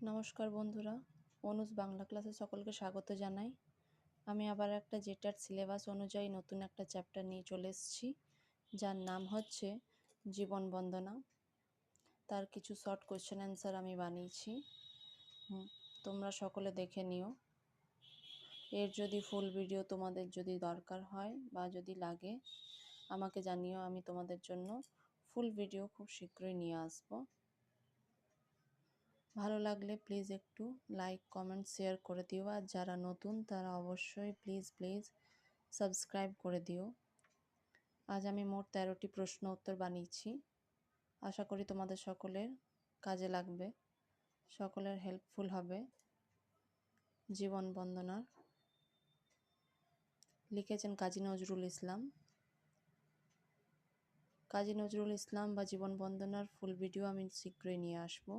নমস্কার বন্ধুরা, অনুজ বাংলা ক্লাসে সকলকে স্বাগত জানাই। আমি আবার একটা জেটার সিলেবাস অনুযায়ী নতুন একটা চ্যাপ্টার নিয়ে চলে এসেছি, যার নাম হচ্ছে জীবন বন্দনা। তার কিছু শর্ট কোয়েশ্চেন অ্যান্সার আমি বানিয়েছি, তোমরা সকলে দেখে নিও। এর যদি ফুল ভিডিও তোমাদের যদি দরকার হয় বা যদি লাগে আমাকে জানিও, আমি তোমাদের জন্য ফুল ভিডিও খুব শীঘ্রই নিয়ে আসবো। ভালো লাগলে প্লিজ একটু লাইক কমেন্ট শেয়ার করে দিও, আর যারা নতুন তারা অবশ্যই প্লিজ সাবস্ক্রাইব করে দিও। আজ আমি মোট 13টি প্রশ্ন উত্তর বানিয়েছি, আশা করি তোমাদের সকলের কাজে লাগবে, সকলের হেল্পফুল হবে। জীবন বন্দনার লিখেছেন কাজী নজরুল ইসলাম। কাজী নজরুল ইসলাম বা জীবন বন্দনার ফুল ভিডিও আমি শীঘ্রই নিয়ে আসবো।